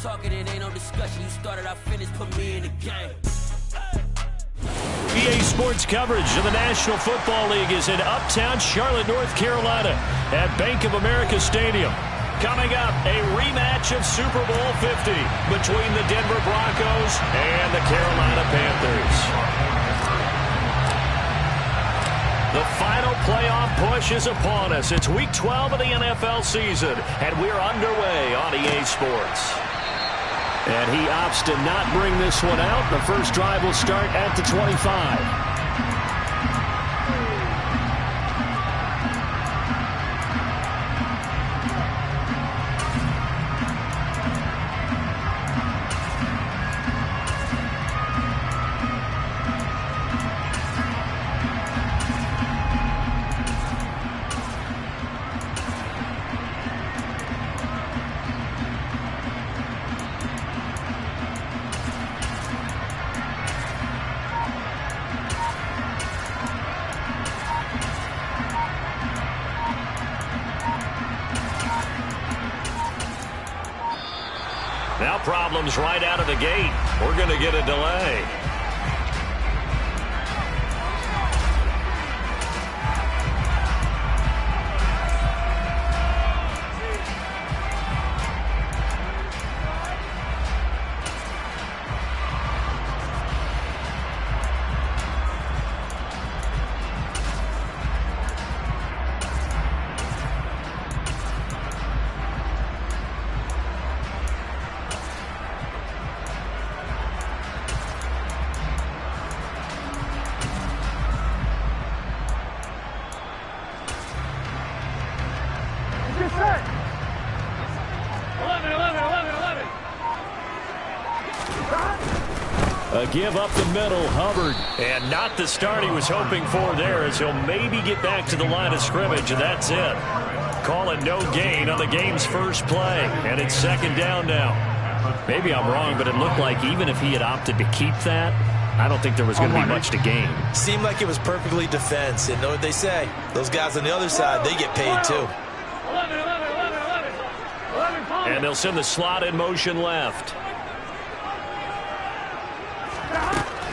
talking, it ain't no discussion. You started, I finished, put me in the game. EA Sports coverage of the National Football League is in uptown Charlotte, North Carolina at Bank of America Stadium. Coming up, a rematch of Super Bowl 50 between the Denver Broncos and the Carolina Panthers. The final playoff push is upon us. It's Week 12 of the NFL season, and we're underway on EA Sports. And he opts to not bring this one out. The first drive will start at the 25. Now problems right out of the gate. We're going to get a delay. A give up the middle, Hubbard. And not the start he was hoping for there, as he'll maybe get back to the line of scrimmage, and that's it. Calling no gain on the game's first play, and it's second down now. Maybe I'm wrong, but it looked like even if he had opted to keep that, I don't think there was going to be much to gain. Seemed like it was perfectly defense, and know what they say. Those guys on the other side, they get paid too. And they'll send the slot in motion left.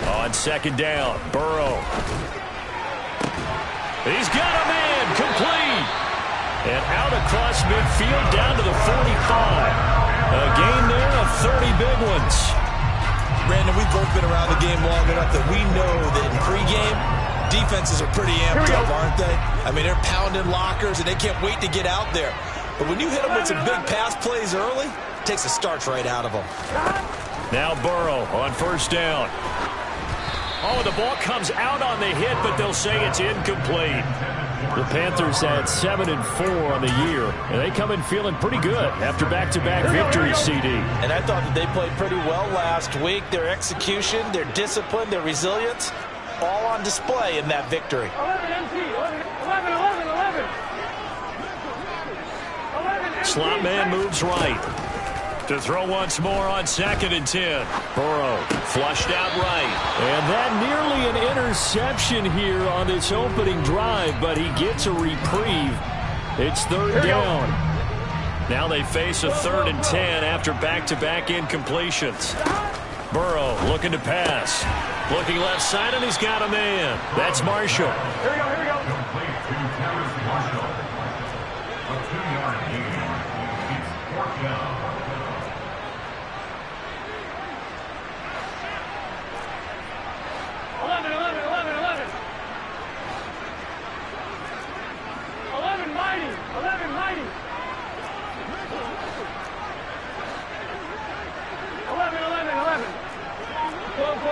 On second down, Burrow. He's got a man, complete. And out across midfield down to the 45. A gain there of 30 big ones. Brandon, we've both been around the game long enough that we know that in pregame, defenses are pretty amped up, aren't they? I mean, they're pounding lockers, and they can't wait to get out there. But when you hit them with some big pass plays early, it takes a starch right out of them. Now Burrow on first down. Oh, the ball comes out on the hit, but they'll say it's incomplete. The Panthers had 7-4 on the year, and they come in feeling pretty good after back-to-back victories, CD. And I thought that they played pretty well last week. Their execution, their discipline, their resilience, all on display in that victory. 11. Slot man moves right. To throw once more on 2nd and 10. Burrow flushed out right. And that nearly an interception here on this opening drive, but he gets a reprieve. It's third down. Now they face a 3rd and 10 after back-to-back incompletions. Burrow looking to pass. Looking left side, and he's got a man. That's Marshall. Here we go. Marshall. A 2-yard gain. It's 4th down. 11 mighty. 11.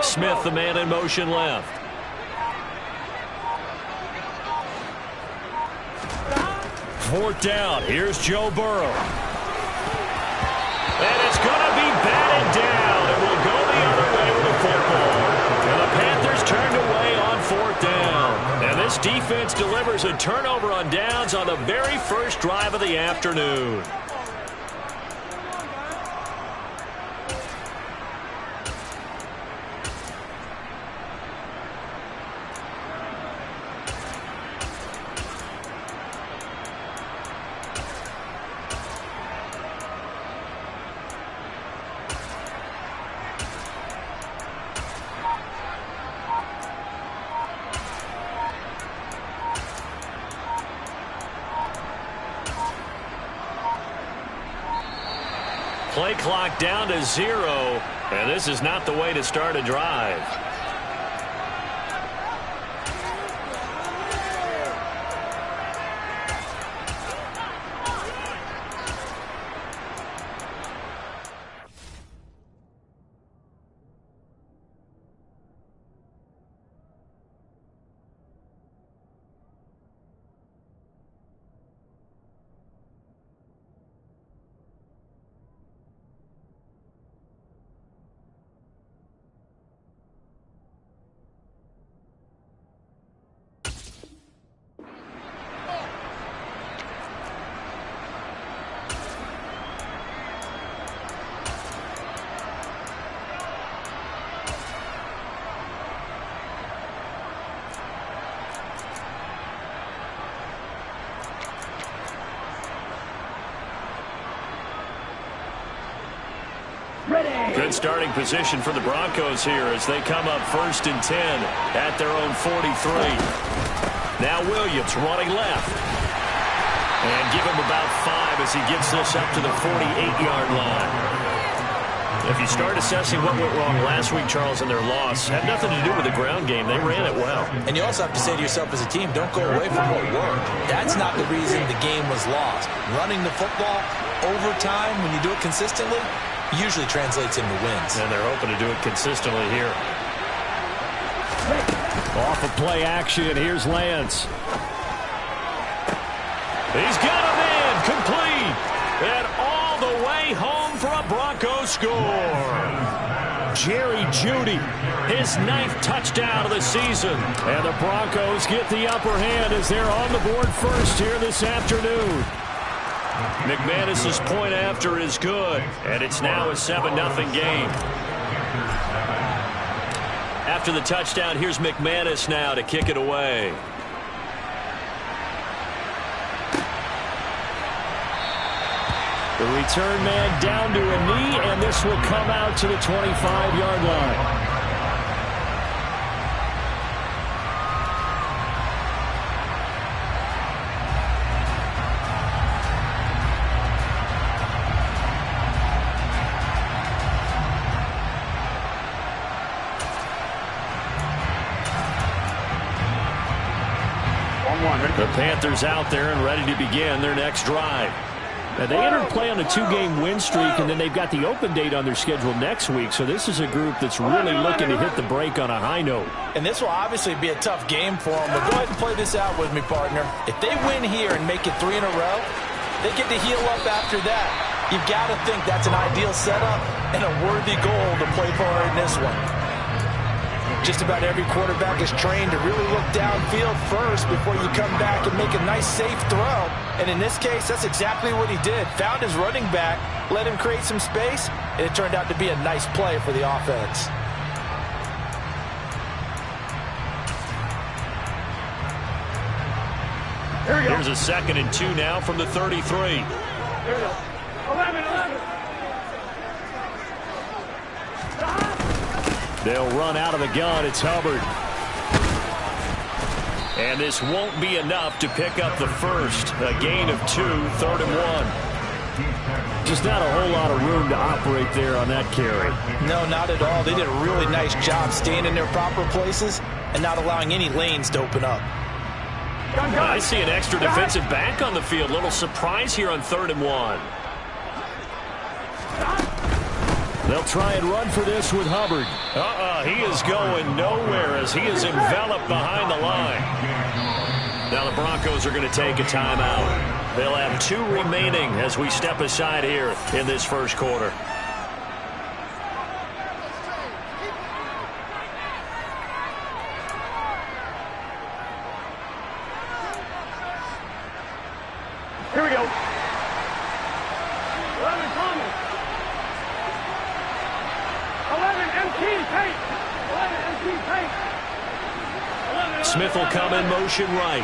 Smith, the man in motion left. Fourth down. Here's Joe Burrow. And it's going to be batted down. It will go the other way with the football. And the Panthers turned away on 4th down. And this defense delivers a turnover on downs on the very first drive of the afternoon. Play clock down to 0, and this is not the way to start a drive. Good starting position for the Broncos here as they come up 1st and 10 at their own 43. Now Williams running left. And give him about 5 as he gets this up to the 48-yard line. If you start assessing what went wrong last week, Charles, in their loss, had nothing to do with the ground game. They ran it well. And you also have to say to yourself as a team, don't go away from what worked. That's not the reason the game was lost. Running the football over time, when you do it consistently, usually translates into wins. And they're hoping to do it consistently here. Off of play action, here's Lance. He's got a man complete. And all the way home for a Broncos score. Jerry Jeudy, his 9th touchdown of the season. And the Broncos get the upper hand as they're on the board first here this afternoon. McManus's point after is good, and it's now a 7-0 game. After the touchdown, here's McManus now to kick it away. The return man down to a knee, and this will come out to the 25-yard line. The Panthers out there and ready to begin their next drive. Now, they entered play on a 2-game win streak, and then they've got the open date on their schedule next week. So this is a group that's really looking to hit the break on a high note. And this will obviously be a tough game for them. But go ahead and play this out with me, partner. If they win here and make it 3 in a row, they get to heal up after that. You've got to think that's an ideal setup and a worthy goal to play for in this one. Just about every quarterback is trained to really look downfield first before you come back and make a nice, safe throw. And in this case, that's exactly what he did. Found his running back, let him create some space, and it turned out to be a nice play for the offense. Here's a 2nd and 2 now from the 33. Here we go. 11. They'll run out of the gun. It's Hubbard. And this won't be enough to pick up the first. A gain of 2, 3rd and 1. Just not a whole lot of room to operate there on that carry. No, not at all. They did a really nice job staying in their proper places and not allowing any lanes to open up. I see an extra defensive back on the field. Little surprise here on 3rd and 1. They'll try and run for this with Hubbard. He is going nowhere as he is enveloped behind the line. Now the Broncos are going to take a timeout. They'll have 2 remaining as we step aside here in this first quarter. Here we go. 11 Thomas. 11 MT Tate. 11 MT Tate. Smith will come in motion right.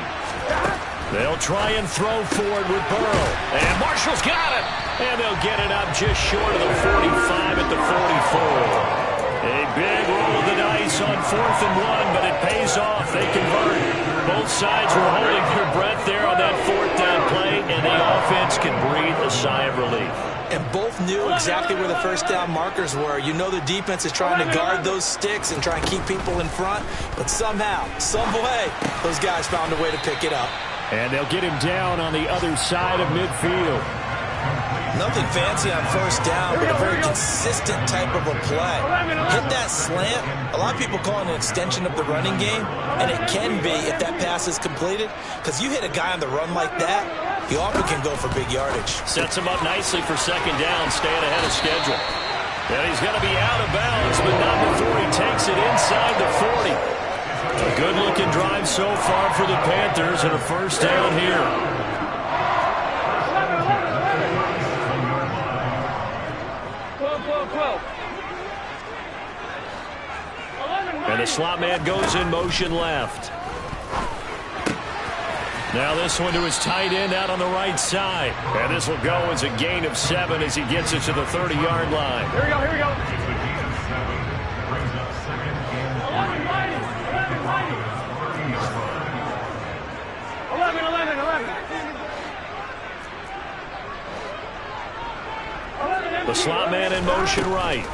They'll try and throw forward with Burrow. And Marshall's got it. And they'll get it up just short of the 45 at the 44. A big roll of the dice on 4th and 1, but it pays off. They convert. Both sides were holding their breath there on that 4th down play, and the offense can breathe a sigh of relief. and both knew exactly where the first down markers were. You know the defense is trying to guard those sticks and try and keep people in front, but somehow, some way, those guys found a way to pick it up. And they'll get him down on the other side of midfield. Nothing fancy on first down, but a very consistent type of a play. Hit that slant. A lot of people call it an extension of the running game, and it can be if that pass is completed, because you hit a guy on the run like that, he often can go for big yardage. Sets him up nicely for second down, staying ahead of schedule. And he's going to be out of bounds, but not before he takes it inside the 40. A good-looking drive so far for the Panthers, and a first down here. And the slot man goes in motion left. Now this one to his tight end out on the right side. And this will go as a gain of 7 as he gets it to the 30-yard line. Here we go, here we go. 11. The slot man in motion right.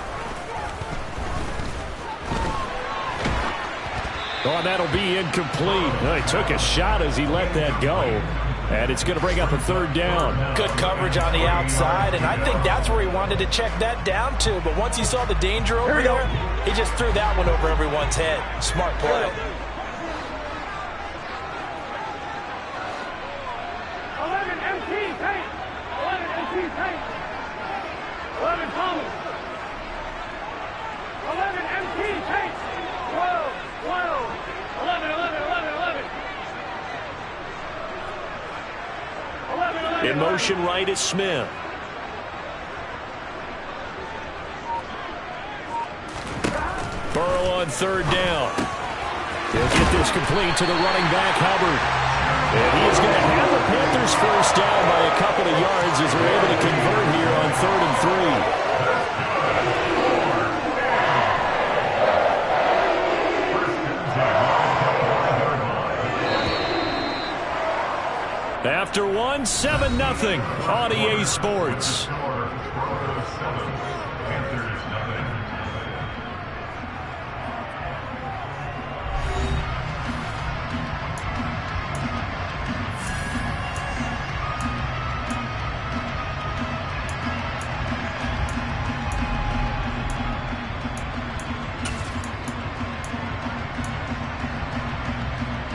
Oh, and that'll be incomplete. He took a shot as he let that go. And it's going to bring up a third down. Good coverage on the outside, and I think that's where he wanted to check that down to. But once he saw the danger over there, he just threw that one over everyone's head. Smart play. 11 MT Tate. 11 MT Tate. 11 Thomas. 11 MT Tate. 12. 11. 11. In motion right is Smith. Burrow on third down. He'll get this complete to the running back, Hubbard. And he is going to have the Panthers first down by a couple of yards as they're able to convert here on 3rd and 3. After 1, 7-0 on EA Sports.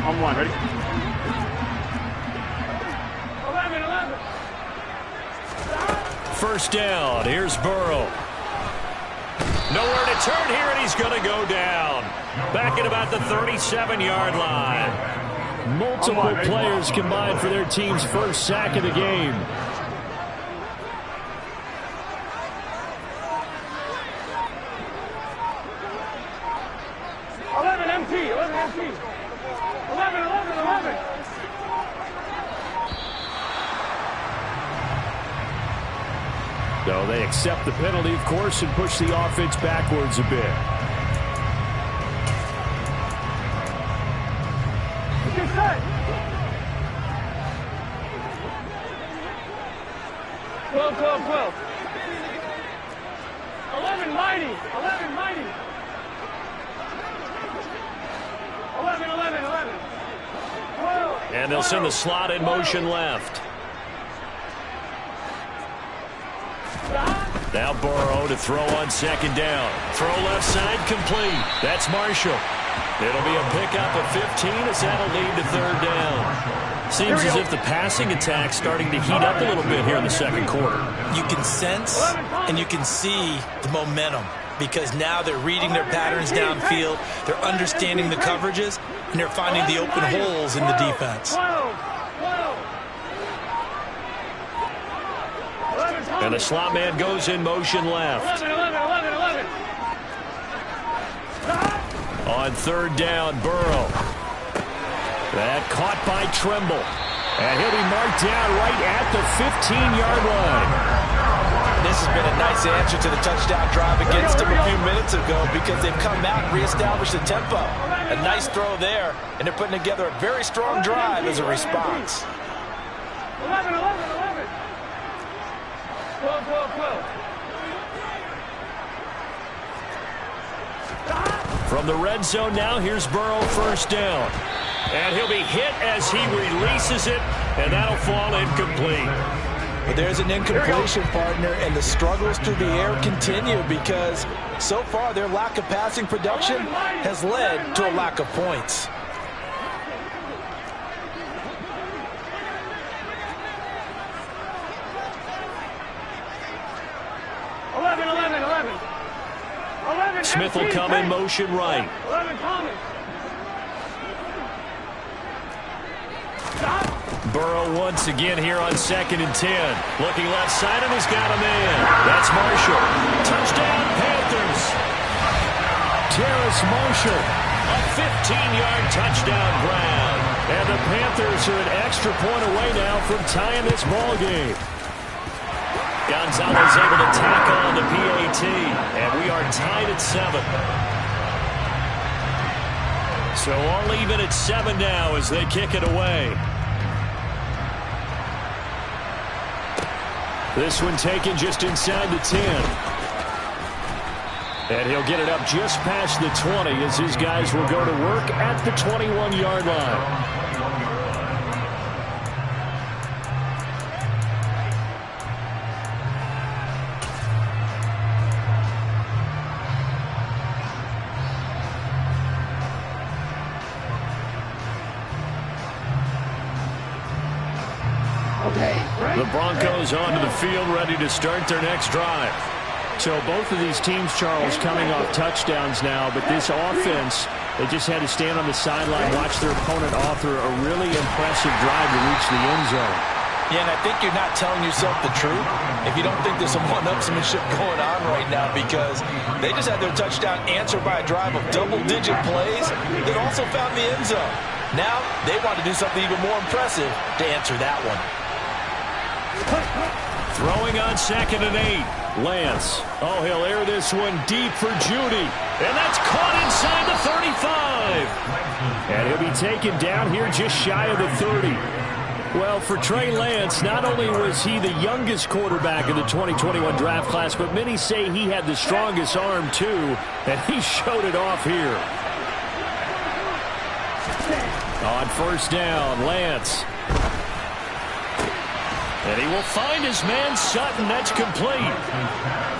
On one, ready? 11. First down. Here's Burrow. Nowhere to turn here, and he's going to go down. Back at about the 37-yard line. Multiple players combined for their team's first sack of the game. So they accept the penalty, of course, and push the offense backwards a bit. Get set. 12. 11 mighty. 11 mighty. 11. 12. And they'll send the slot in motion left. Now Burrow to throw on second down. Throw left side complete. That's Marshall. It'll be a pickup of 15 as that'll lead to third down. Seems as if the passing attack's starting to heat up a little bit here in the second quarter. You can sense and you can see the momentum because now they're reading their patterns downfield, they're understanding the coverages, and they're finding the open holes in the defense. And the slot man goes in motion left. 11. On third down, Burrow. That caught by Tremble. And he'll be marked down right at the 15-yard line. This has been a nice answer to the touchdown drive against them a few minutes ago because they've come out and reestablished the tempo. A nice throw there, and they're putting together a very strong drive as a response. 11. 12. From the red zone now, here's Burrow, first down. And he'll be hit as he releases it, and that'll fall incomplete. But there's an incompletion, partner, and the struggles through the air continue because so far their lack of passing production has led to a lack of points. Smith will come in motion right. 11 Thomas. Burrow once again here on 2nd and 10. Looking left side, and he's got a man. That's Marshall. Touchdown, Panthers. Terrace Marshall, a 15-yard touchdown grab. And the Panthers are an extra point away now from tying this ball game. Gonzalez able to tack on the PAT, and we are tied at 7. So all even at 7 now as they kick it away. This one taken just inside the 10. And he'll get it up just past the 20 as his guys will go to work at the 21-yard line. The Broncos onto the field, ready to start their next drive. So both of these teams, Charles, coming off touchdowns now, but this offense, they just had to stand on the sideline, watch their opponent author a really impressive drive to reach the end zone. Yeah, and I think you're not telling yourself the truth if you don't think there's some one-upsmanship going on right now, because they just had their touchdown answered by a drive of double-digit plays that also found the end zone. Now they want to do something even more impressive to answer that one. Throwing on 2nd and 8. Lance. Oh, he'll air this one deep for Judy. And that's caught inside the 35. And he'll be taken down here just shy of the 30. Well, for Trey Lance, not only was he the youngest quarterback in the 2021 draft class, but many say he had the strongest arm too, and he showed it off here. On first down, Lance. And he will find his man Sutton. That's complete.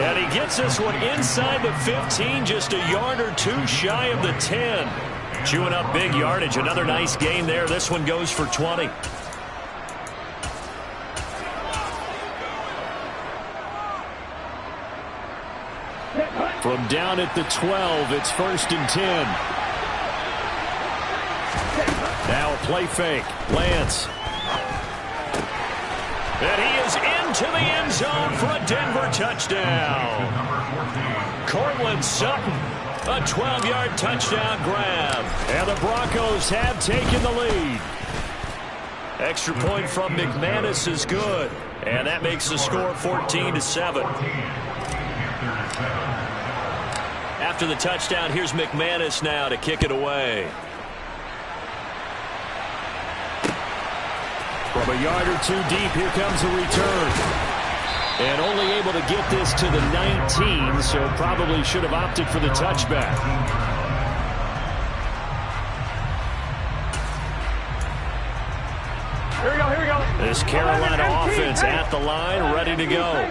And he gets this one inside the 15, just a yard or two shy of the 10. Chewing up big yardage. Another nice gain there. This one goes for 20. From down at the 12, it's 1st and 10. Now a play fake. Lance. And he is into the end zone for a Denver touchdown. Cortland Sutton, a 12-yard touchdown grab. And the Broncos have taken the lead. Extra point from McManus is good. And that makes the score 14-7. After the touchdown, here's McManus now to kick it away. From a yard or two deep, here comes the return. And only able to get this to the 19, so probably should have opted for the touchback. Here we go. This Carolina offense at the line, ready to go.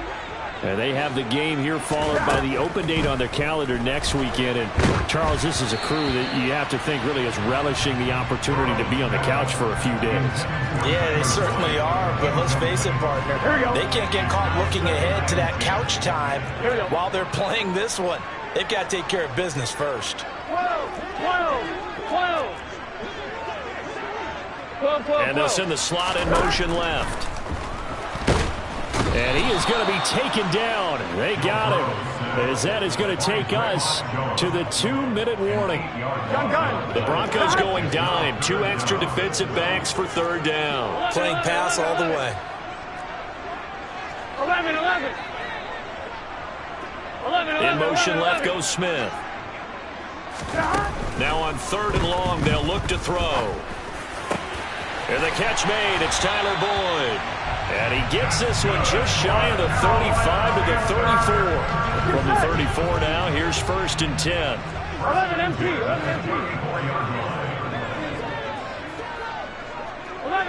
And they have the game here followed by the open date on their calendar next weekend. And, Charles, this is a crew that you have to think really is relishing the opportunity to be on the couch for a few days. Yeah, they certainly are, but let's face it, partner. They can't get caught looking ahead to that couch time while they're playing this one. They've got to take care of business first. 12. And they'll send the slot in motion left. And he is going to be taken down. They got him. As that is going to take us to the 2-minute warning. The Broncos going dime. 2 extra defensive backs for 3rd down. Playing pass all the way. 11. In motion left goes Smith. Now on 3rd and long, they'll look to throw. And the catch made. It's Tyler Boyd. And And he gets this one just shy of the 35 to the 34. From the 34 now, here's 1st and 10. 11 empty. 11,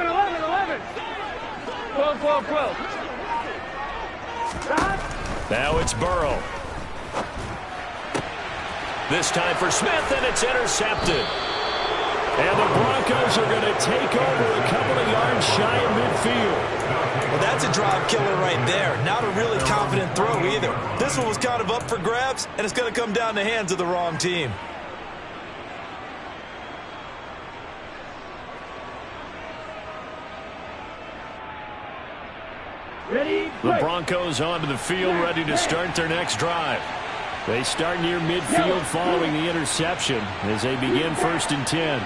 11. 12. Now it's Burrow. This time for Smith, and it's intercepted. And the Broncos are going to take over a couple of yards shy of midfield. Well, that's a drive killer right there. Not a really confident throw either. This one was kind of up for grabs, and it's going to come down the hands of the wrong team. The Broncos onto the field, ready to start their next drive. They start near midfield following the interception as they begin 1st and 10.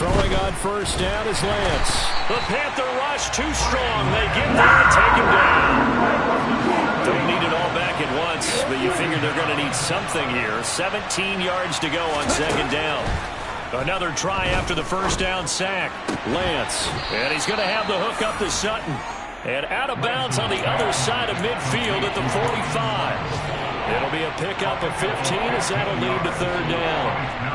Throwing on 1st down is Lance. The Panther rush too strong. They get there and take him down. Don't need it all back at once, but you figure they're going to need something here. 17 yards to go on 2nd down. Another try after the 1st down sack. Lance, and he's going to have the hook up to Sutton. And out of bounds on the other side of midfield at the 45. It'll be a pickup of 15 as that'll lead to 3rd down.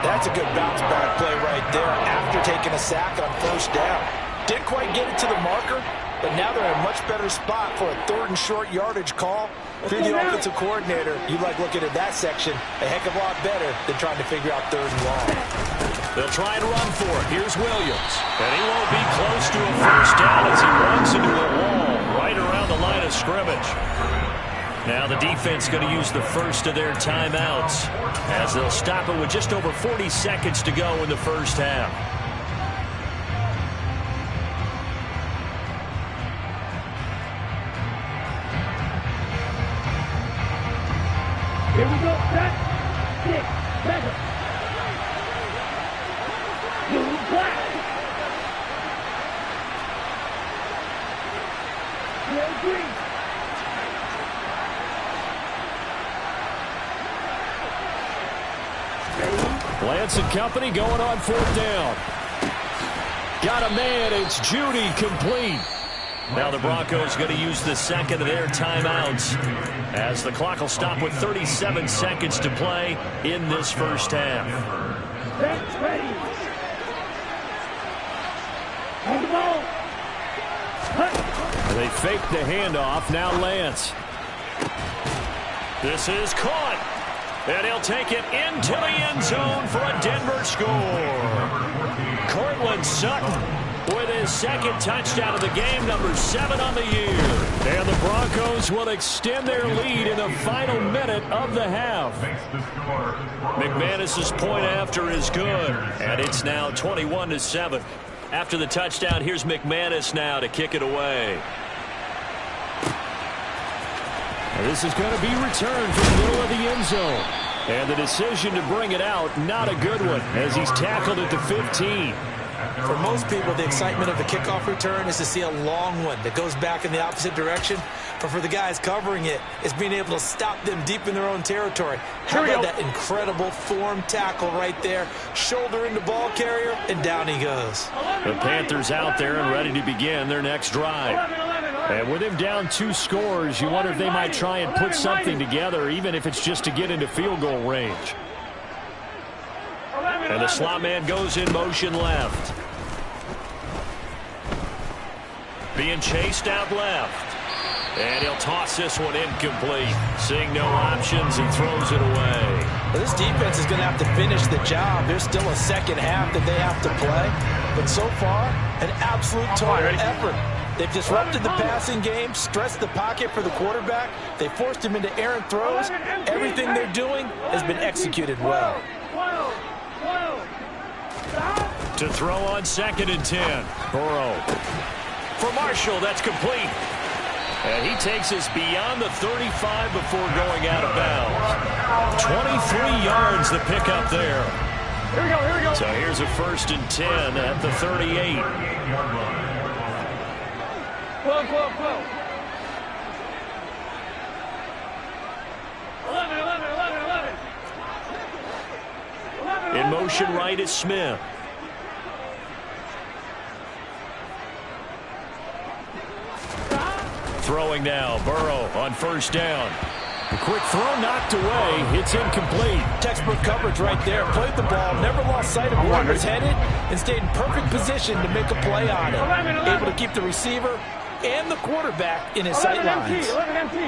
That's a good bounce back play right there after taking a sack on 1st down. Didn't quite get it to the marker, but now they're in a much better spot for a 3rd and short yardage call. If you're the offensive coordinator, you like looking at that section a heck of a lot better than trying to figure out 3rd and long. They'll try and run for it. Here's Williams. And he won't be close to a 1st down as he runs into a wall right around the line of scrimmage. Now the defense going to use the first of their timeouts as they'll stop it with just over 40 seconds to go in the 1st half. Here we go. Set. 6. Better. Blue, black. Red, green. Lance and company going on 4th down. Got a man. It's Judy complete. Now the Broncos going to use the 2nd of their timeouts as the clock will stop with 37 seconds to play in this 1st half. Bench ready. Hold the ball. They fake the handoff. Now Lance. This is caught. And he'll take it into the end zone for a Denver score. Courtland Sutton with his 2nd touchdown of the game, number 7 on the year. And the Broncos will extend their lead in the final minute of the half. McManus's point after is good, and it's now 21-7. After the touchdown, here's McManus now to kick it away. This is going to be returned from the middle of the end zone. And the decision to bring it out, not a good one, as he's tackled at the 15. For most people, the excitement of a kickoff return is to see a long one that goes back in the opposite direction. But for the guys covering it, it's being able to stop them deep in their own territory. How about that incredible form tackle right there? Shoulder into ball carrier, and down he goes. The Panthers out there and ready to begin their next drive. And with him down 2 scores, you wonder if they might try and put something together, even if it's just to get into field goal range. And the slot man goes in motion left. Being chased out left. And he'll toss this one incomplete. Seeing no options, he throws it away. Well, this defense is going to have to finish the job. There's still a 2nd half that they have to play. But so far, an absolute total effort. They've disrupted the passing game, stressed the pocket for the quarterback. They forced him into errant throws. Everything they're doing has been executed well. To throw on 2nd and 10. Burrow. For Marshall, that's complete. And he takes us beyond the 35 before going out of bounds. 23 yards the pickup there. Here we go. So here's a 1st and 10 at the 38. 12. 11. In motion right is Smith. throwing now. Burrow on first down. The quick throw knocked away. It's incomplete. Textbook coverage right there. Played the ball, never lost sight of where he was headed, and stayed in perfect position to make a play on it. Able to keep the receiver and the quarterback in his sight lines. 11 empty.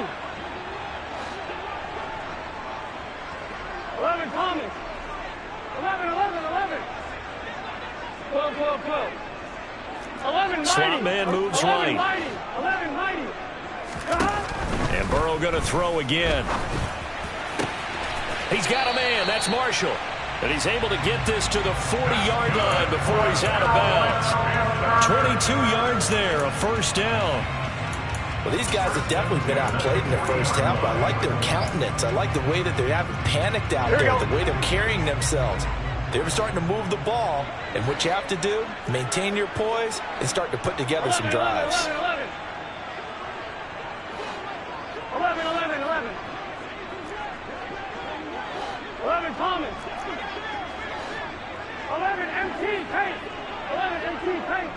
11 Thomas. 11. 12. 11 Slot man moves right. 11 mighty. And Burrow going to throw again. He's got a man. That's Marshall. And he's able to get this to the 40-yard line before he's out of bounds. 22 yards there, a first down. Well, these guys have definitely been outplayed in the first half, but I like their countenance. I like the way that they haven't panicked out there, the way they're carrying themselves. They're starting to move the ball, and what you have to do, maintain your poise and start to put together some drives. 11 Thomas. 11 MT Tate. 11 MT Tate.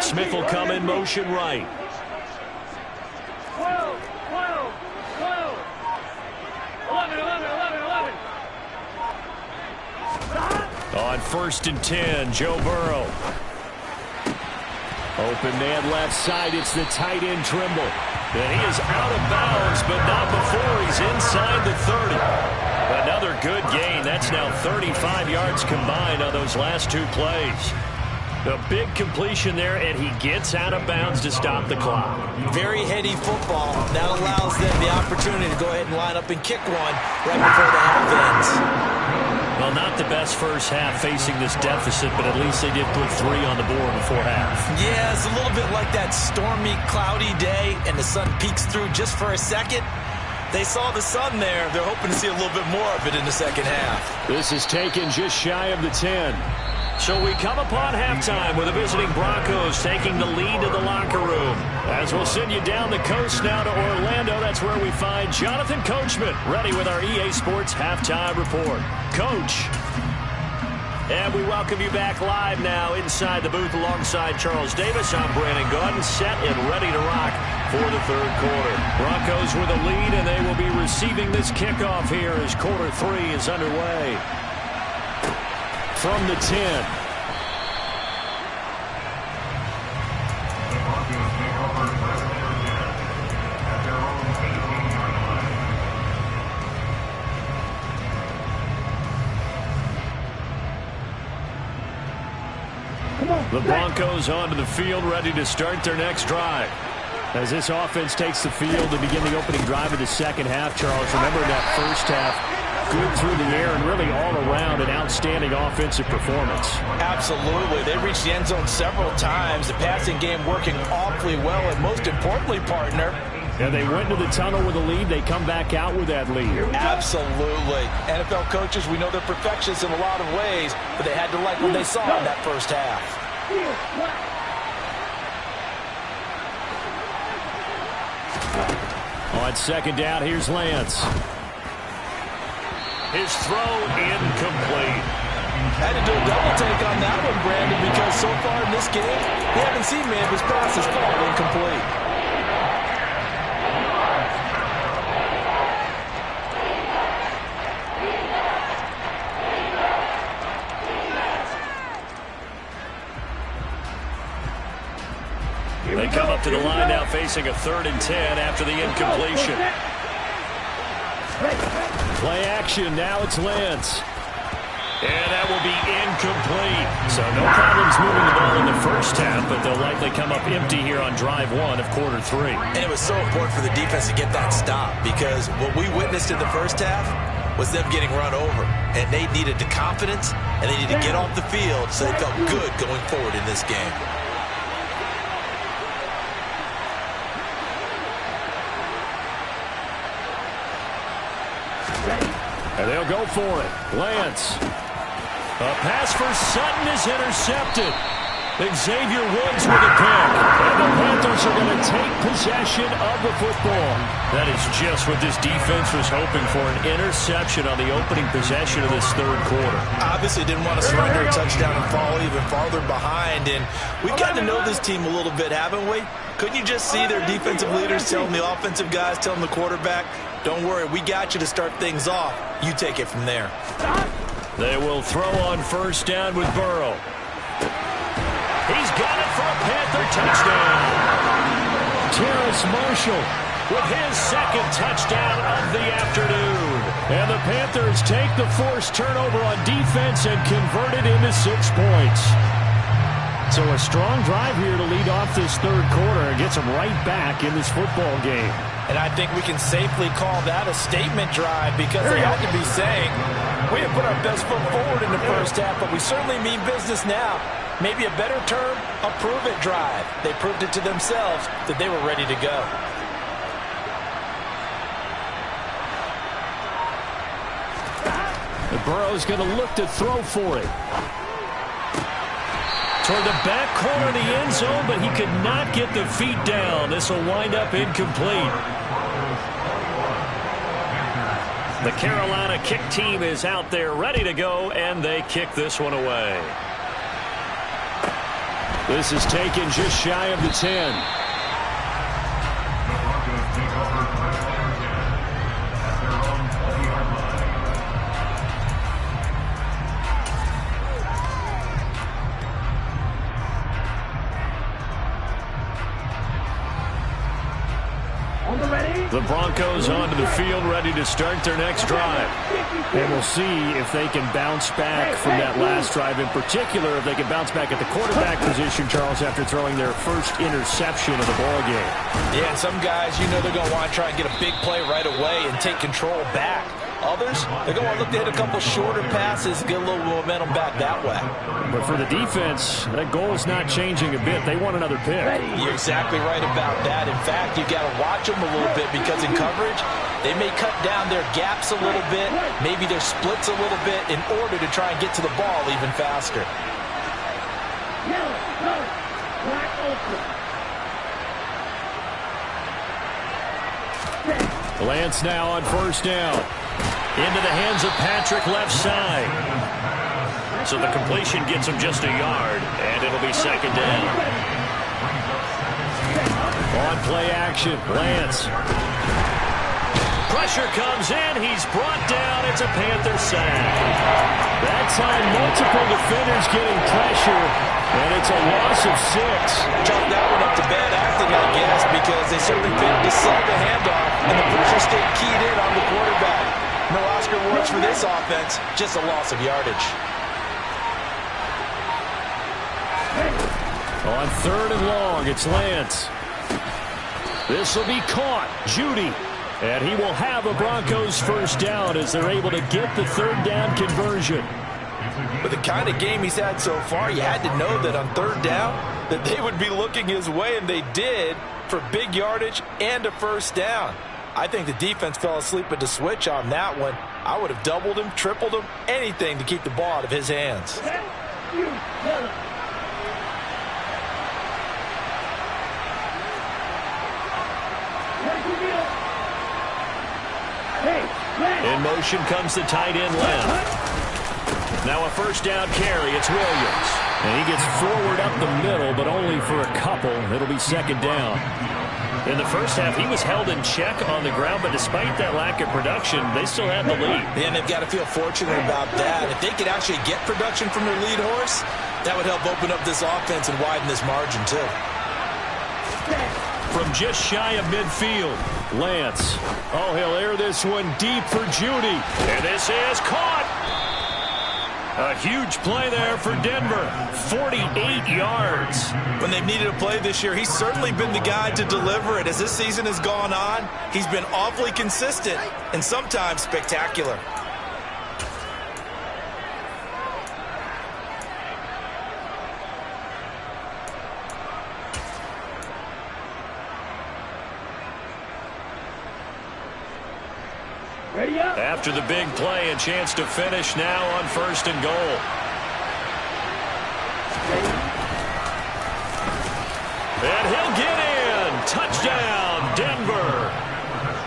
Smith will come in motion right. 12. 11. On first and 10, Joe Burrow. Open man left side. It's the tight end Trimble. And he is out of bounds, but not before he's inside the 30. Another good gain. That's now 35 yards combined on those last two plays. A big completion there, and he gets out of bounds to stop the clock. Very heady football. That allows them the opportunity to go ahead and line up and kick one right before the half ends. Well, not the best first half facing this deficit, but at least they did put 3 on the board before half. Yeah, it's a little bit like that stormy, cloudy day, and the sun peeks through just for a second. They saw the sun there. They're hoping to see a little bit more of it in the second half. This is taken just shy of the 10. So we come upon halftime with the visiting Broncos taking the lead to the locker room. As we'll send you down the coast now to Orlando, that's where we find Jonathan Coachman ready with our EA Sports Halftime Report. Coach. And we welcome you back live now inside the booth alongside Charles Davis. I'm Brandon Gaudin, set and ready to rock for the third quarter. Broncos with a lead, and they will be receiving this kickoff here as quarter 3 is underway. From the 10. The Broncos onto the field, ready to start their next drive. As this offense takes the field to begin the opening drive of the second half, Charles, remember that first half, good through the air and really all around an outstanding offensive performance. Absolutely. They reached the end zone several times. The passing game working awfully well, and most importantly, partner, and they went to the tunnel with a lead. They come back out with that lead. Absolutely. NFL coaches, we know they're perfectionists in a lot of ways, but they had to like what they saw in that first half. On second down, here's Lance. His throw incomplete. Had to do a double take on that one, Brandon, because so far in this game, we haven't seen many of his passes fall incomplete. They come up to the line now facing a 3rd and 10 after the incompletion. Play action, now it's Lance. And that will be incomplete. So no problems moving the ball in the first half, but they'll likely come up empty here on drive 1 of quarter 3. And it was so important for the defense to get that stop, because what we witnessed in the first half was them getting run over. And they needed the confidence, and they needed to get off the field so they felt good going forward in this game. And they'll go for it. Lance. A pass for Sutton is intercepted. Xavier Woods with a pick. And the Panthers are going to take possession of the football. That is just what this defense was hoping for, an interception on the opening possession of this third quarter. Obviously didn't want to surrender a touchdown and fall even farther behind. And we've gotten to know this team a little bit, haven't we? Couldn't you just see their defensive leaders telling the offensive guys, telling the quarterback, don't worry, we got you to start things off. You take it from there. They will throw on first down with Burrow. He's got it for a Panther touchdown. Terrace Marshall with his second touchdown of the afternoon. And the Panthers take the forced turnover on defense and convert it into 6 points. So a strong drive here to lead off this third quarter and gets them right back in this football game. And I think we can safely call that a statement drive because they have to be saying, we have put our best foot forward in the first half, but we certainly mean business now. Maybe a better term, a prove-it drive. They proved it to themselves that they were ready to go. And Burrow's going to look to throw for it. Toward the back corner of the end zone, but he could not get the feet down. This will wind up incomplete. The Carolina kick team is out there ready to go, and they kick this one away. This is taken just shy of the 10. The Broncos onto the field ready to start their next drive. And we'll see if they can bounce back from that last drive. In particular, if they can bounce back at the quarterback position, Charles, after throwing their first interception of the ballgame. Yeah, and some guys, you know they're going to want to try and get a big play right away and take control back. Others, they're going to look to hit a couple shorter passes and get a little momentum back that way. But for the defense, that goal is not changing a bit. They want another pick. You're exactly right about that. In fact, you've got to watch them a little bit because in coverage, they may cut down their gaps a little bit, maybe their splits a little bit in order to try and get to the ball even faster. Lance now on first down. Into the hands of Patrick left side. So the completion gets him just a yard, and it'll be second down. On play action, Lance. Pressure comes in. He's brought down. It's a Panther sack. That time, multiple defenders getting pressure, and it's a loss of 6. Chalk that one up to bad acting, I guess, because they certainly failed to sell the handoff, and the pressure stayed keyed in on the quarterback. No Oscar awards for this offense, just a loss of yardage. On third and long, it's Lance. This will be caught. Judy. And he will have a Broncos first down as they're able to get the third down conversion. With the kind of game he's had so far, you had to know that on third down that they would be looking his way, and they did, for big yardage and a first down. I think the defense fell asleep at the switch on that one. I would have doubled him, tripled him, anything to keep the ball out of his hands. In motion comes the tight end left. Now a first down carry. It's Williams. And he gets forward up the middle, but only for a couple. It'll be second down. In the first half, he was held in check on the ground, but despite that lack of production, they still had the lead. And they've got to feel fortunate about that. If they could actually get production from their lead horse, that would help open up this offense and widen this margin, too. From just shy of midfield, Lance. Oh, he'll air this one deep for Judy. And this is caught. A huge play there for Denver. 48 yards. When they've needed a play this year, he's certainly been the guy to deliver it. As this season has gone on, he's been awfully consistent and sometimes spectacular. After the big play, a chance to finish now on first and goal. And he'll get in. Touchdown, Denver.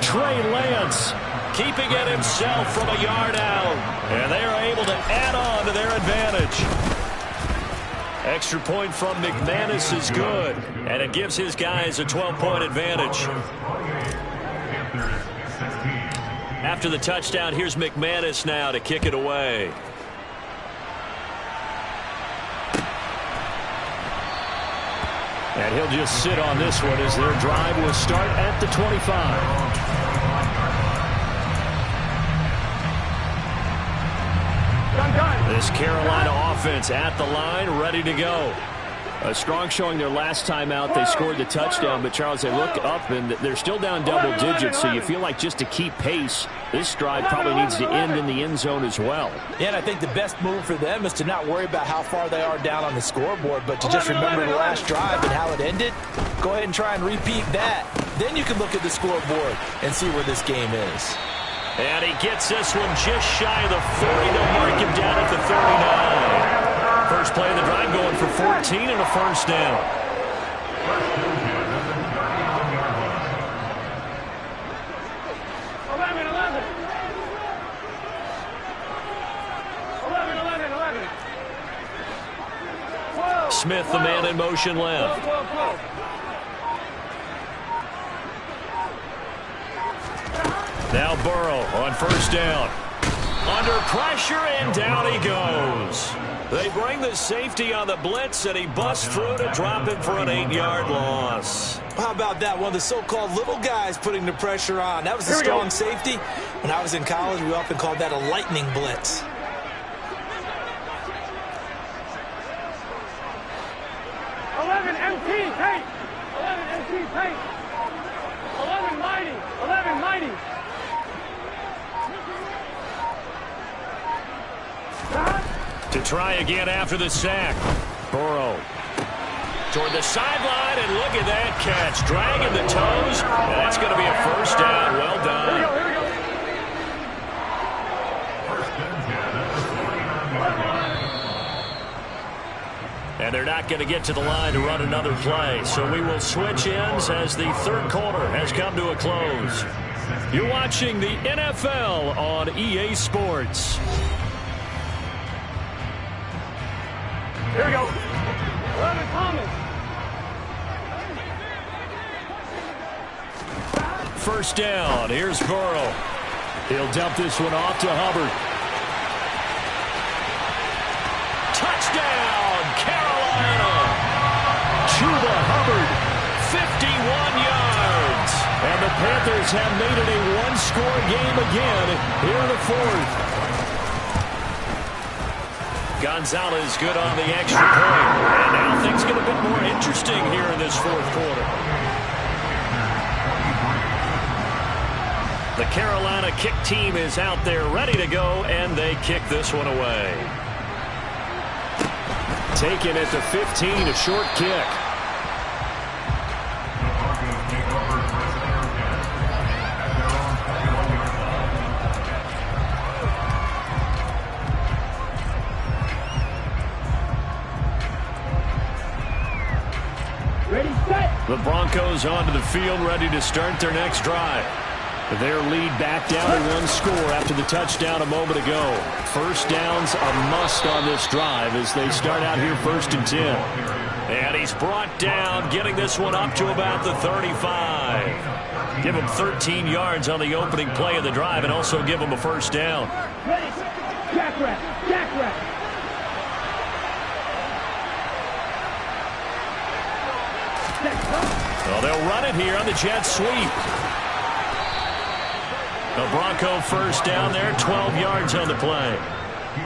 Trey Lance keeping it himself from a yard out. And they are able to add on to their advantage. Extra point from McManus is good, and it gives his guys a 12-point advantage. After the touchdown, here's McManus now to kick it away. And he'll just sit on this one as their drive will start at the 25. This Carolina offense at the line, ready to go. A strong showing their last time out. They scored the touchdown, but Charles, they look up and they're still down double digits, so you feel like just to keep pace, this drive probably needs to end in the end zone as well. Yeah, and I think the best move for them is to not worry about how far they are down on the scoreboard, but to just remember the last drive and how it ended. Go ahead and try and repeat that. Then you can look at the scoreboard and see where this game is. And he gets this one just shy of the 40 to mark him down at the 39. First play of the drive going for 14 and a first down. 11. Smith, the man in motion left. Now Burrow on first down. Under pressure, and down he goes. They bring the safety on the blitz, and he busts through to drop him for an 8-yard loss. How about that? One of the so-called little guys putting the pressure on. That was a strong safety. When I was in college, we often called that a lightning blitz. MT paint. 11 MT paint. 11 mighty. 11 mighty. To try again after the sack. Burrow toward the sideline, and look at that catch. Dragging the toes, and that's going to be a first down. Well done. Here we go. And they're not going to get to the line to run another play. So we will switch ends as the third quarter has come to a close. You're watching the NFL on EA Sports. Here we go. 11 Thomas. First down. Here's Burrow. He'll dump this one off to Hubbard. Touchdown, Carolina. Chuba Hubbard, 51 yards. And the Panthers have made it a one-score game again here in the fourth. Gonzalez good on the extra point. And now things get a bit more interesting here in this fourth quarter. The Carolina kick team is out there ready to go, and they kick this one away. Taken at the 15, a short kick. The Broncos onto the field, ready to start their next drive. Their lead back down to one score after the touchdown a moment ago. First down's a must on this drive as they start out here 1st and 10. And he's brought down, getting this one up to about the 35. Give him 13 yards on the opening play of the drive and also give him a first down. Jack rat. Well, they'll run it here on the jet sweep. The Bronco first down there, 12 yards on the play.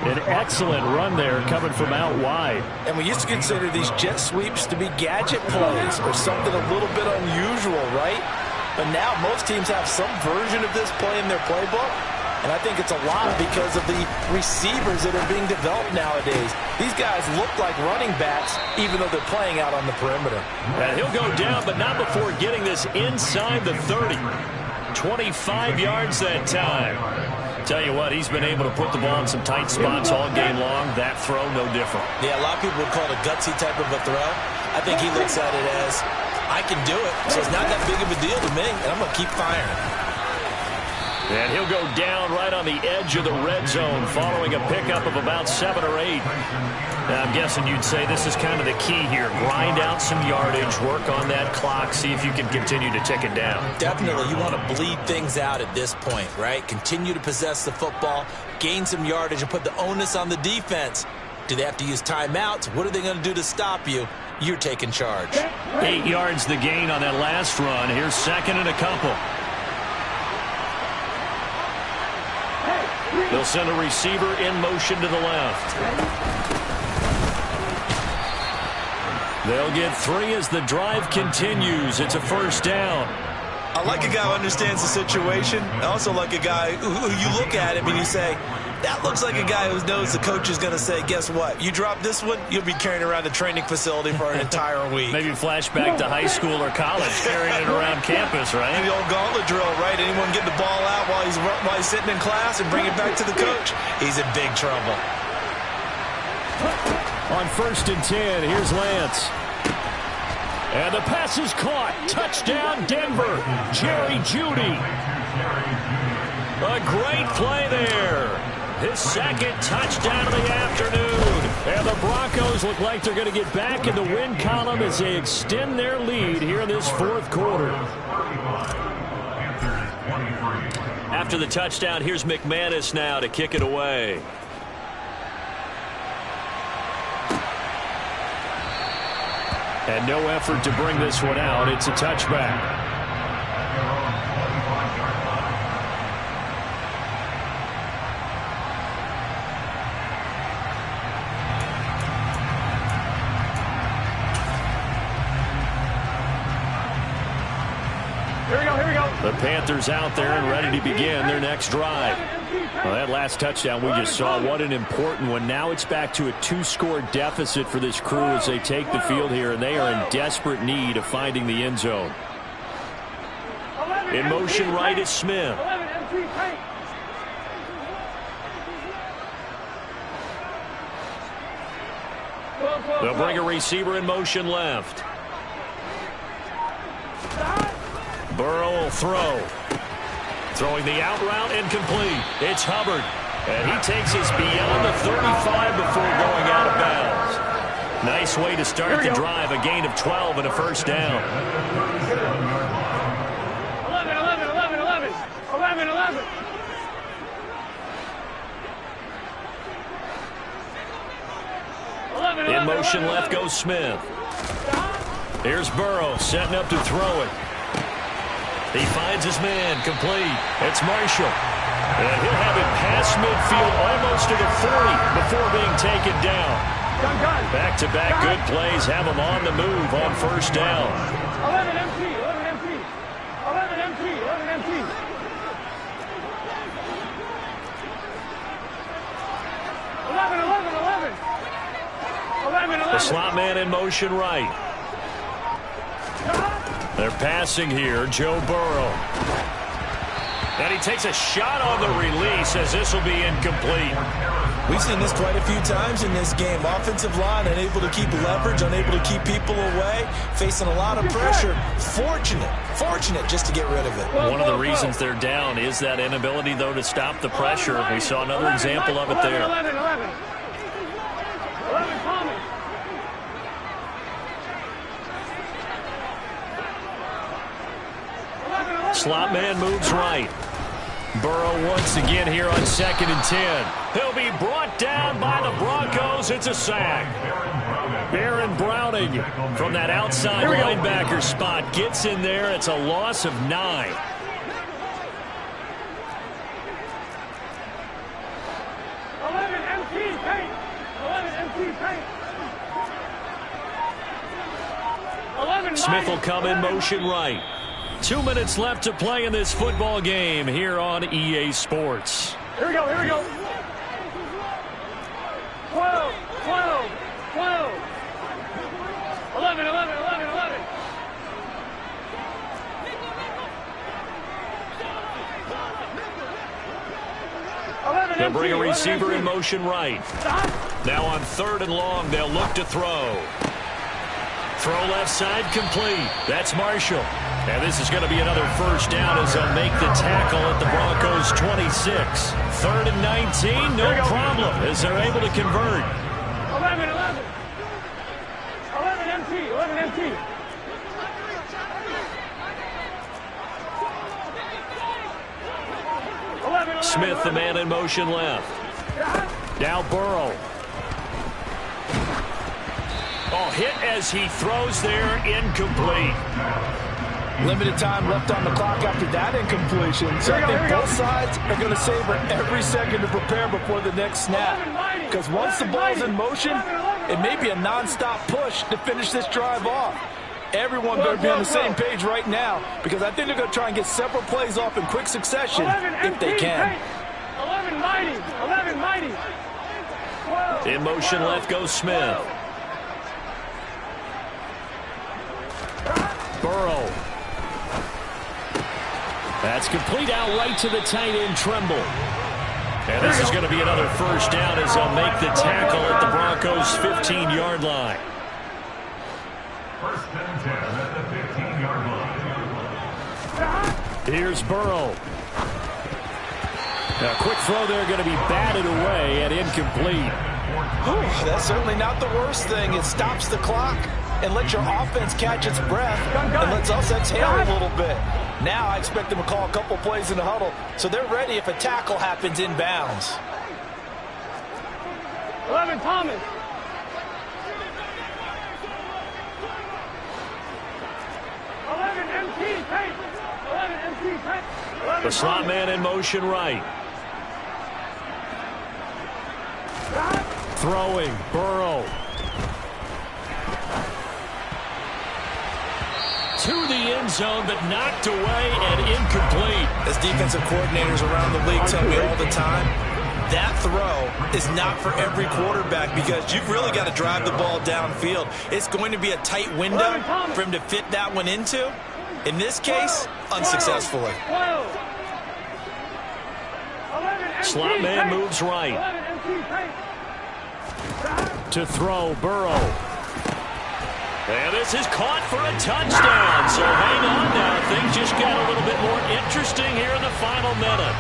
An excellent run there coming from out wide. And we used to consider these jet sweeps to be gadget plays or something a little bit unusual, right? But now most teams have some version of this play in their playbook. And I think it's a lot because of the receivers that are being developed nowadays. These guys look like running backs, even though they're playing out on the perimeter. And he'll go down, but not before getting this inside the 30. 25 yards that time. Tell you what, he's been able to put the ball in some tight spots all game long. That throw, no different. Yeah, a lot of people would call it a gutsy type of a throw. I think he looks at it as, I can do it, so it's not that big of a deal to me, and I'm going to keep firing. And he'll go down right on the edge of the red zone following a pickup of about 7 or 8. Now, I'm guessing you'd say this is kind of the key here. Grind out some yardage, work on that clock, see if you can continue to tick it down. Definitely. You want to bleed things out at this point, right? Continue to possess the football, gain some yardage, and put the onus on the defense. Do they have to use timeouts? What are they going to do to stop you? You're taking charge. 8 yards the gain on that last run. Here's second and a couple. They'll send a receiver in motion to the left. They'll get 3 as the drive continues. It's a first down. I like a guy who understands the situation. I also like a guy who you look at him and you say, that looks like a guy who knows the coach is going to say, guess what? You drop this one, you'll be carrying around the training facility for an entire week. Maybe flashback to high school or college, carrying it around campus, right? The old gauntlet drill, right? Anyone get the ball out while he's sitting in class and bring it back to the coach? He's in big trouble. On 1st and 10, here's Lance. And the pass is caught. Touchdown, Denver. Jerry Jeudy. A great play there. His second touchdown of the afternoon. And the Broncos look like they're going to get back in the win column as they extend their lead here in this 4th quarter. After the touchdown, here's McManus now to kick it away. And no effort to bring this one out. It's a touchback. The Panthers out there and ready to begin their next drive. Well, that last touchdown we just saw, what an important one. Now it's back to a 2-score deficit for this crew as they take the field here, and they are in desperate need of finding the end zone. In motion right is Smith. They'll bring a receiver in motion left. Burrow will throw. Throwing the out route incomplete. It's Hubbard. And he takes us beyond the 35 before going out of bounds. Nice way to start the drive. A gain of 12 and a first down. 11. In motion left goes Smith. Here's Burrow setting up to throw it. He finds his man, complete. It's Marshall. And he'll have it past midfield almost to the 40 before being taken down. Back-to-back good plays have him on the move on first down. 11 MT, 11 MT. 11 MT, 11 MT. 11. The slot man in motion right. They're passing here, Joe Burrow. And he takes a shot on the release as this will be incomplete. We've seen this quite a few times in this game. Offensive line unable to keep leverage, unable to keep people away, facing a lot of pressure. Fortunate just to get rid of it. One of the reasons they're down is that inability, though, to stop the pressure. We saw another example of it there. 11 Tommy. Slot man moves right. Burrow once again here on 2nd and 10. He'll be brought down by the Broncos. It's a sack. Baron Browning from that outside linebacker spot gets in there. It's a loss of 9. Smith will come in motion right. 2 minutes left to play in this football game here on EA Sports. Here we go. 12. 11. They'll bring a receiver in motion right. Now on 3rd and long, they'll look to throw. Throw left side complete. That's Marshall. And this is going to be another first down as they'll make the tackle at the Broncos' 26. 3rd and 19, no problem, as they're able to convert. 11 empty. Smith, the man in motion left. Now Burrow. Oh, hit as he throws there, incomplete. Limited time left on the clock after that incompletion. So I think both sides are going to savor every second to prepare before the next snap. Because once the ball's in motion, it may be a non-stop push to finish this drive off. Everyone better be on the same page right now, because I think they're going to try and get several plays off in quick succession if they can. 11 mighty. In motion left goes Smith. Burrow. That's complete out right to the tight end, Tremble. And this is going to be another first down as they'll make the tackle at the Broncos' 15-yard line. First and 10 at the 15-yard line. Here's Burrow. A quick throw there going to be batted away and incomplete. That's certainly not the worst thing. It stops the clock and lets your offense catch its breath and lets us exhale a little bit. Now I expect them to call a couple plays in the huddle so they're ready if a tackle happens inbounds. 11 Thomas. 11 MT pace. 11 MT pace. The slot man in motion right. Throwing, Burrow. To the end zone, but knocked away and incomplete. As defensive coordinators around the league tell me all the time, that throw is not for every quarterback because you've really got to drive the ball downfield. It's going to be a tight window for him to fit that one into. In this case, unsuccessfully. Slot man moves right. To throw, Burrow. And this is caught for a touchdown. So hang on now. Things just got a little bit more interesting here in the final minute.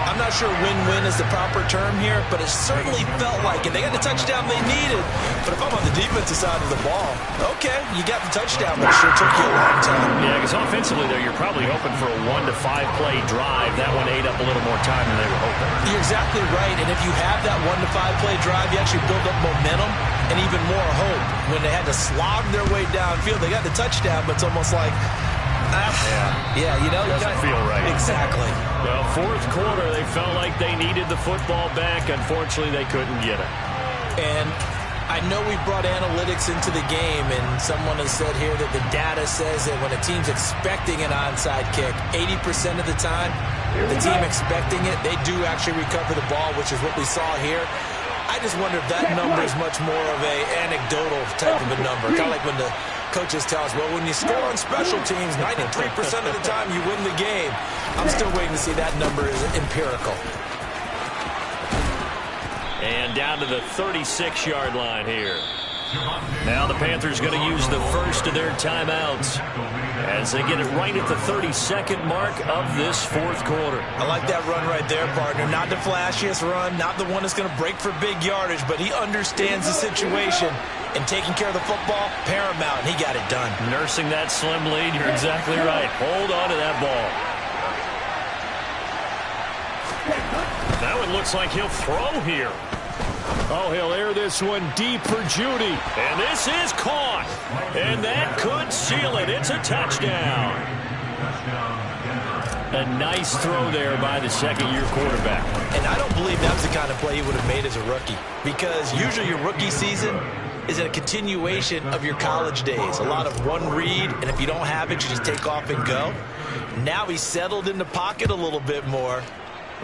I'm not sure win-win is the proper term here, but it certainly felt like it. They got the touchdown they needed. But if I'm on the defensive side of the ball, okay, you got the touchdown, but it sure took you a long time. Yeah, because offensively there, you're probably hoping for a 1 to 5 play drive. That one ate up a little more time than they were hoping. You're exactly right. And if you have that 1 to 5 play drive, you actually build up momentum and even more hope. When they had to slog their way downfield, they got the touchdown, but it's almost like, yeah, you know, doesn't feel right. Exactly. Well, fourth quarter, they felt like they needed the football back. Unfortunately, they couldn't get it. And I know we brought analytics into the game, and someone has said here that the data says that when a team's expecting an onside kick, 80% of the time, the team expecting it, they do actually recover the ball, which is what we saw here. I just wonder if that number is much more of a anecdotal type of a number. Kind of like when the coaches tell us, well, when you score on special teams, 93% of the time you win the game. I'm still waiting to see that number is empirical. And down to the 36-yard line here. Now the Panthers going to use the first of their timeouts as they get it right at the 32nd mark of this fourth quarter. I like that run right there, partner. Not the flashiest run, not the one that's going to break for big yardage, but he understands the situation, and taking care of the football, paramount, and he got it done. Nursing that slim lead, you're exactly right. Hold on to that ball. Now it looks like he'll throw here. Oh, he'll air this one deep for Judy. And this is caught. And that could seal it. It's a touchdown. A nice throw there by the second-year quarterback. And I don't believe that was the kind of play he would have made as a rookie, because usually your rookie season is a continuation of your college days. A lot of one read, and if you don't have it, you just take off and go. Now he's settled in the pocket a little bit more,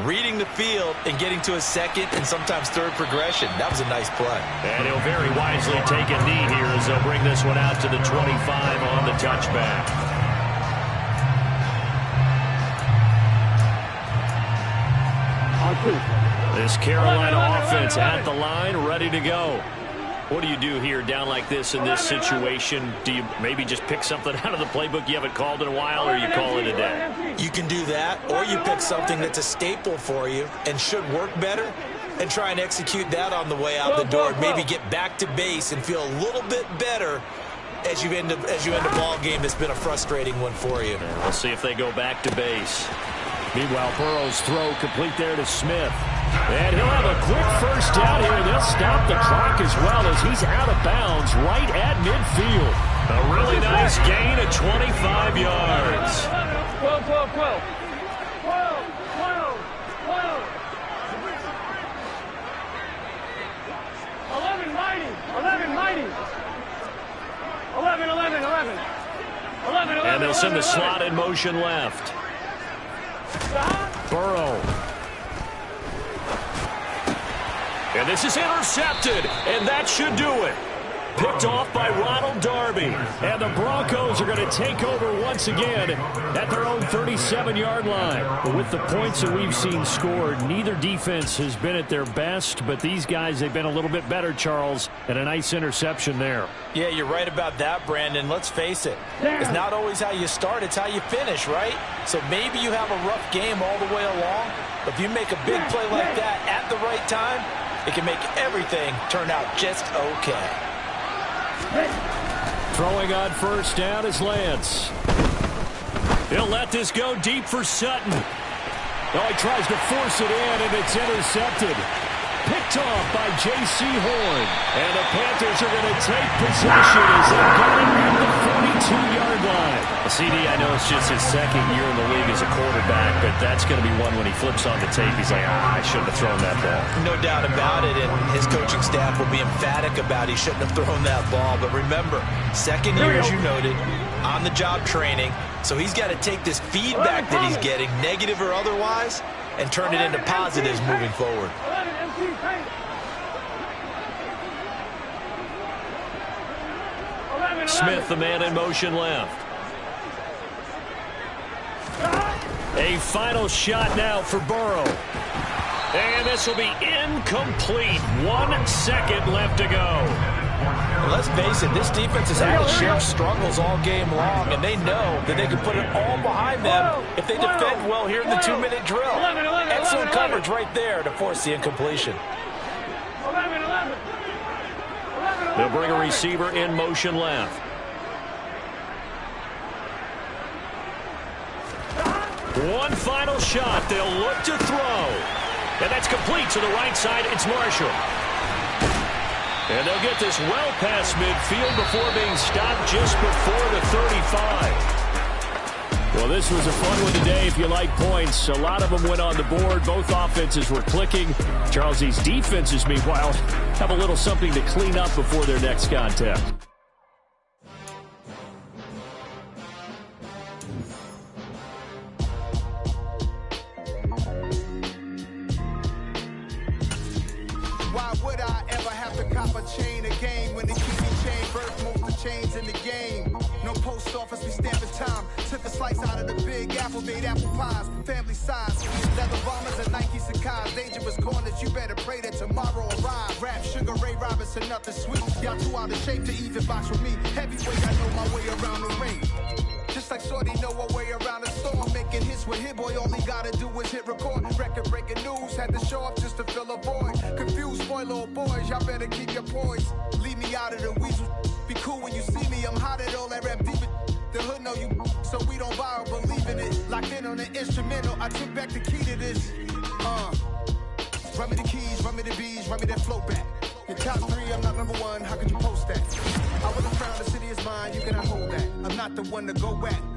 reading the field and getting to a second and sometimes third progression. That was a nice play. And he'll very wisely take a knee here as they'll bring this one out to the 25 on the touchback. This Carolina offense at the line, ready to go. What do you do here down like this in this situation? Do you maybe just pick something out of the playbook you haven't called in a while, or you call it a day? You can do that, or you pick something that's a staple for you and should work better and try and execute that on the way out the door and maybe get back to base and feel a little bit better as you end a ball game that's been a frustrating one for you. And we'll see if they go back to base. Meanwhile, Burrow's throw complete there to Smith. And he'll have a quick first down here. They'll stop the clock as well as he's out of bounds right at midfield. A really nice gain of 25 yards. 12, 12, 12. 11 mighty. 11 mighty. 11, 11, 11. 11, 11. And they'll send the slot in motion left. Burrow. And this is intercepted, and that should do it. Picked off by Ronald Darby. And the Broncos are going to take over once again at their own 37-yard line. But with the points that we've seen scored, neither defense has been at their best, but these guys, they've been a little bit better, Charles, and a nice interception there. Yeah, you're right about that, Brandon. Let's face it. It's not always how you start, it's how you finish, right? So maybe you have a rough game all the way along, but if you make a big play like that at the right time, it can make everything turn out just okay. Throwing on first down is Lance. He'll let this go deep for Sutton. Oh, he tries to force it in, and it's intercepted. Picked off by J.C. Horn. And the Panthers are going to take possession as they're going at the 42-yard line. CD, I know it's just his second year in the league as a quarterback, but that's going to be one when he flips on the tape. He's like, I shouldn't have thrown that ball. No doubt about it, and his coaching staff will be emphatic about he shouldn't have thrown that ball. But remember, second year, as you noted, on-the-job training, so he's got to take this feedback that he's getting, negative or otherwise, and turn it into positives moving forward. Smith, the man in motion left. A final shot now for Burrow. And this will be incomplete. 1 second left to go. Let's face it, this defense has had its share of struggles all game long, and they know that they can put it all behind them if they defend well here in the 2-minute drill. Excellent coverage right there to force the incompletion. They'll bring a receiver in motion left. One final shot. They'll look to throw. And that's complete to the right side. It's Marshall. And they'll get this well past midfield before being stopped just before the 35. Well, this was a fun one today if you like points. A lot of them went on the board. Both offenses were clicking. Charles, these defenses, meanwhile, have a little something to clean up before their next contest. Why would I ever have to cop a chain again when the QB chain birth most of the chains in the game? No post office, we stamping time. Took a slice out of the big apple, made apple pies, family size. Leather bombers and Nike Sacai's, dangerous corners, you better pray that tomorrow arrive. Rap, Sugar Ray Robinson, nothing sweet. Y'all too out of shape to even box with me. Heavyweight, I know my way around the ring. Just like Shorty know a way around the storm. Making hits with Hit Boy, all he gotta do is hit record. Record breaking news, had to show up just to fill a void. Confused, spoiled boys, y'all better keep your poise. Leave me out of the weasel. Be cool when you see me, I'm hot at all that rap deep. The hood know you, so we don't borrow, believe in it. Locked in on the instrumental, I took back the key to this. Run me the keys, run me the bees, run me that flow back. Your top 3, I'm not number 1, how could you post that? I wasn't proud, the city is mine, you cannot hold that. I'm not the one to go at.